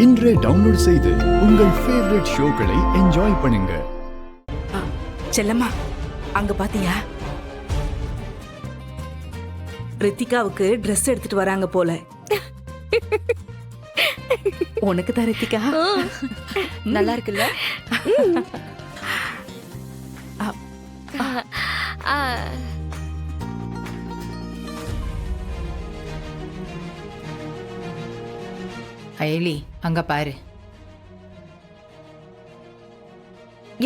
இன்றே டவுன்லோட் செய்து உங்கள் ஃபேவரட் ஷோக்களை என்ஜாய் பண்ணுங்க. செல்லம்மா, அங்க பாத்தியா? ரித்திகாவுக்கு ட்ரெஸ் எடுத்துட்டு வராங்க போல. உனக்கு தான் ரித்திகா. நல்லா இருக்குல்ல? அயலி, அங்க பாரு.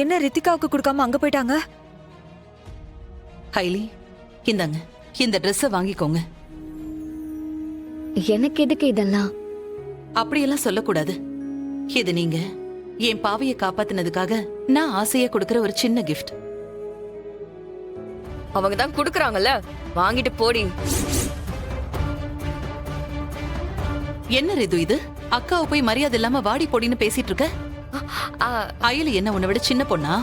என்ன ரித்திகாவுக்கு கொடுக்காம அங்க போயிட்டாங்க? ஹைலி, இந்தாங்க, இந்த ட்ரெஸ்ஸ வாங்கிக்கோங்க. எனக்கு எதுக்கு இதெல்லாம்? அப்படியெல்லாம் சொல்லக்கூடாது. இது நீங்க என் பாவைய காப்பாத்தினதுக்காக நான் ஆசையா கொடுக்கிற ஒரு சின்ன கிஃப்ட். அவங்க தான் குடுக்கறாங்கல்ல, வாங்கிட்டு போடி. என்ன ரிது இது? அக்காவை போய் மரியாதை இல்லாம வாடி போடின்னு பேசிட்டு இருக்க. அயலி என்ன உன்னை விட சின்ன பொண்ணா?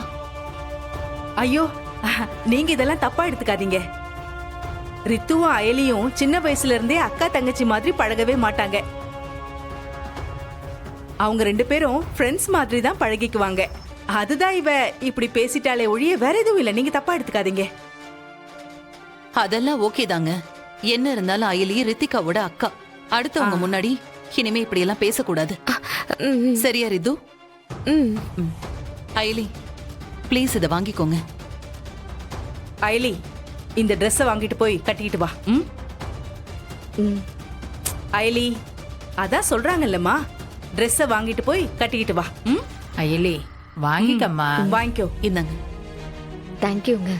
ஐயோ, நீங்க இதெல்லாம் தப்பா எடுத்துக்காதீங்க. ரித்துவும் அயலியும் சின்ன வயசுல இருந்தே அக்கா தங்கச்சி மாதிரி பழகவே மாட்டாங்க. அவங்க ரெண்டு பேரும் ஃப்ரெண்ட்ஸ் மாதிரி தான் பழகிக்குவாங்க. அதுதான் இவ இப்படி பேசிட்டாலே ஒழிய வேற எதுவும் இல்ல. நீங்க தப்பா எடுத்துக்காதீங்க. அதெல்லாம் ஓகே தாங்க. என்ன இருந்தாலும் அயலி ரித்திகாவோட அக்கா. அடுத்தவங்க முன்னாடி இனிமே இப்படி எல்லாம் பேசக்கூடாது. சரியா ரிது? அயலி, ப்ளீஸ் இதை வாங்கிக்கோங்க. அயலி, இந்த ட்ரெஸ்ஸை வாங்கிட்டு போய் கட்டிக்கிட்டு வா. அயலி, அதான் சொல்றாங்கல்லம்மா, ட்ரெஸ்ஸை வாங்கிட்டு போய் கட்டிக்கிட்டு வா. அயலி, வாங்கிக்கம்மா. வாங்கிக்கோ. இந்தாங்க. தேங்க்யூங்க.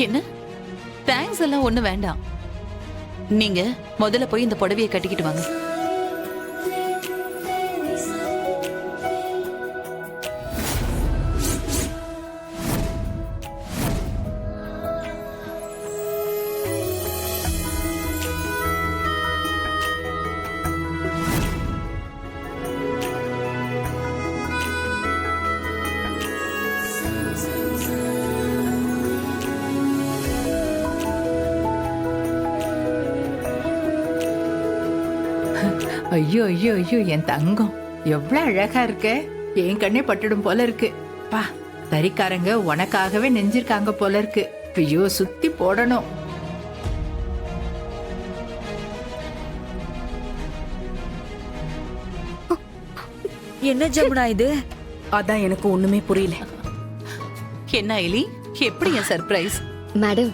என்ன தேங்க்ஸ் எல்லாம் ஒண்ணு வேண்டாம். நீங்க முதல்ல போய் இந்த புடவையை கட்டிக்கிட்டு வாங்க. ஐயோ ஐயோ ஐயோ, என் தங்கம் எவ்வளவு அழகா இருக்க. என் கண்ணே பட்டுடும் போல இருக்கு. பா, தறிக்காரங்க உனக்காகவே நெஞ்சிருக்காங்க போல இருக்கு. ஐயோ, சுத்தி போடணும். என்ன ஜமுனா இது? அதான் எனக்கு ஒண்ணுமே புரியல. என்ன அயலி, எப்படி என் சர்ப்ரைஸ்? மேடம்,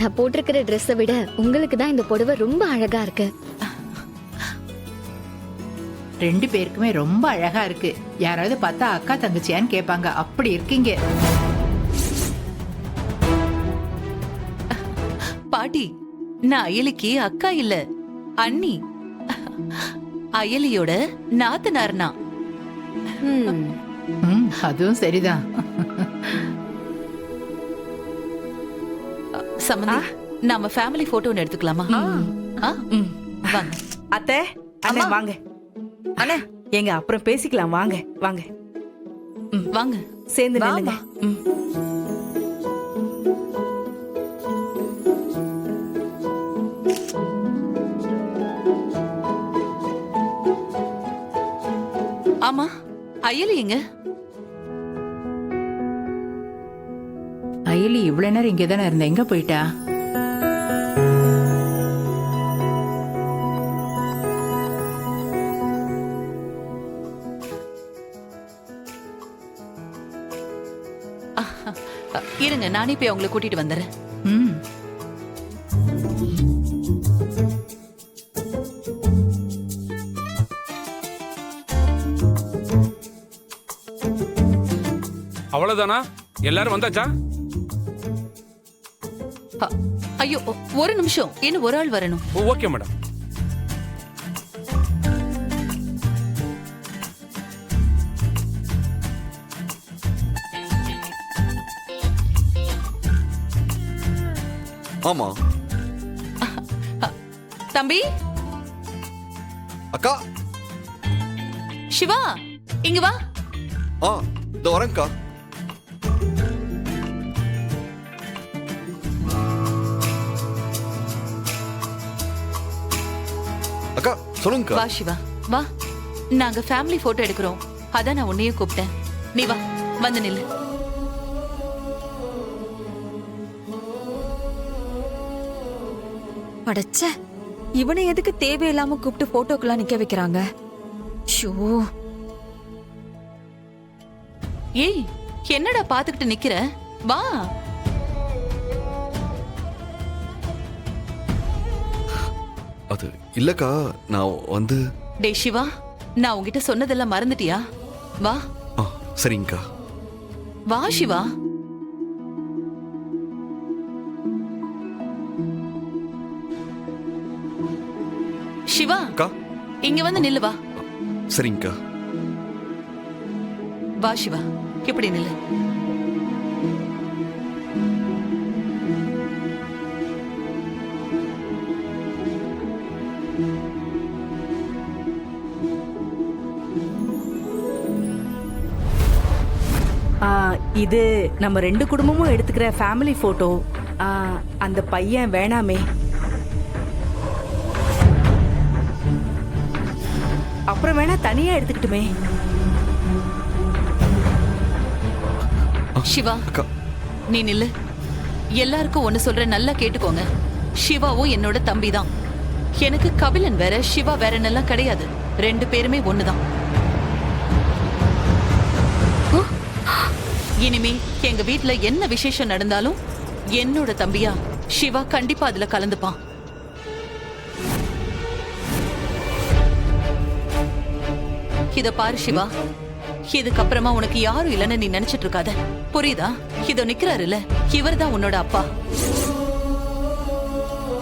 நான் போட்டிருக்கிற ட்ரெஸ்ஸை விட உங்களுக்கு தான் இந்த புடவை ரொம்ப அழகா இருக்கு. ரெண்டு பேருக்குமே ரொம்ப அழகா இருக்கு. யாராவது பார்த்தா அக்கா தங்கச்சியான்னு கேட்பாங்க. அப்படி இருக்கீங்க. பாட்டி, நான் அயலிக்கு அக்கா இல்ல, அண்ணி. அயலியோட நாத்தனார்னா. அதுவும் சரிதான். சம்பந்தி, நாம ஃபேமிலி போட்டோ ஒன்னு எடுத்துக்கலாமா? வாங்க. அத்தை, அண்ணே வாங்க. அண்ணே, எங்க அப்புறம் பேசிக்கலாம். வாங்க வாங்க வாங்க, சேர்ந்து நில்லுங்க. ஆமா, அயலி எங்க? அயலி இவ்வளவு நேரம் இங்கதானே இருந்த, எங்க போயிட்டா? இருங்க, நானே போய் அவங்களை கூட்டிட்டு வந்துடுறேன். அவ்வளவுதானா? எல்லாரும் வந்தாச்சா? ஐயோ, ஒரு நிமிஷம், இன்னும் ஒரு ஆள் வரணும். Okay madam. ஆமா தம்பி. அக்கா. சிவா, இங்க வா. இதோ வரேன்க்கா. அக்கா சொல்லுங்கக்கா. வா சிவா, வா. நாங்க ஃபேமிலி போட்டோ எடுக்கிறோம். அதான் நான் உன்னையே கூப்பிட்டேன். நீ வா, வந்து நில்லு. அடச்ச, இவனை எதுக்கு தேவையில்லாம கூப்பிட்டு போட்டோக்கெல்லாம் நிக்க வைக்கிறாங்க? ஷோ, ஏய், என்னடா பாத்துக்கிட்டு நிக்கிற? வா. அது இல்லக்கா, நான் வந்து டேய் சிவா, நான் உன்கிட்ட சொன்னதெல்லாம் மறந்துட்டியா? வா சரிங்கக்கா. வா சிவா. சிவா, அக்கா. இங்க வந்து நில்லு. வா. சரிங்கக்கா. வா சிவா, இப்படி நில்லு. இது நம்ம 2 குடும்பமும் எடுத்துக்கிற ஃபேமிலி போட்டோ. அந்த பையன் வேணாமே. அப்புறம் வேணா தனியா எடுத்துக்கிட்டுமே. சிவா, அக்கா. நீ நில்லு. எல்லாருக்கும் ஒண்ணு சொல்ற, நல்லா கேட்டுக்கோங்க. சிவாவும் என்னோட தம்பி தான். எனக்கு கபிலன் வேற, சிவா வேறன்னெல்லாம் கிடையாது. 2 பேருமே ஒண்ணுதான். இனிமே எங்க வீட்ல என்ன விசேஷம் நடந்தாலும் என்னோட தம்பியா சிவா கண்டிப்பா அதுல கலந்துப்பான். இத பாரு சிவா, இதுக்கப்புறமா உனக்கு யாரும் இல்லைன்னு நீ நினைச்சிட்டு இருக்காத, புரியுதா? இதோ நிக்கிறாருல்ல, இவர்தான் உன்னோட அப்பா.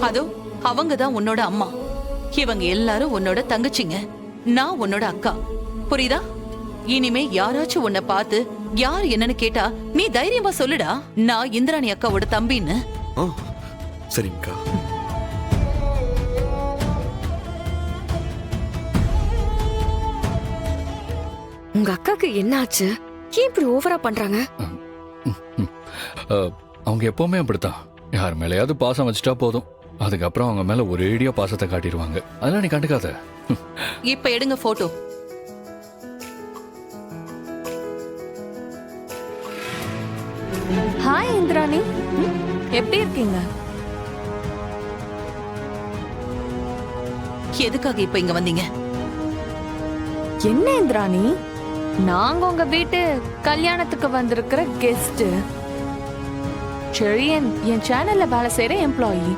அதோ அவங்கதான் உன்னோட அம்மா. இவங்க எல்லாரும் உன்னோட தங்கச்சிங்க. நான் உன்னோட அக்கா, புரியுதா? இனிமே யாராச்சும் உன்னை பார்த்து யார் என்னன்னு கேட்டா நீ தைரியமா சொல்லுடா, நான் இந்திராணி அக்காவோட தம்பின்னு. சரிங்கக்கா. உங்க அக்காக்கு என்ன ஆச்சு? ஏன் இப்படி ஓவரா பண்றாங்க? அவங்க எப்பவுமே அப்படித்தான். யார் மேலேயாவது பாசம் வச்சுட்டா போதும், அதுக்கப்புறம் அவங்க மேல ஒரேடியா பாசத்தை காட்டிடுவாங்க. அதெல்லாம் நீ கண்டுக்காத. இப்ப எடுங்க போட்டோ. ஹாய் இந்திராணி, எப்படி இருக்கீங்க? எதுக்காக இப்ப இங்க வந்தீங்க? என்ன இந்திராணி, நாங்க உங்க வீட்டு கல்யாணத்துக்கு வந்திருக்கிற கெஸ்ட். செழியன் என் சேனல்ல வேலை செய்யற எம்ப்ளாயி.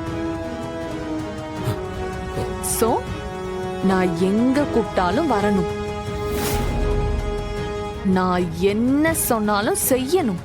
சோ நான் எங்க கூப்பிட்டாலும் வரணும், நான் என்ன சொன்னாலும் செய்யணும்.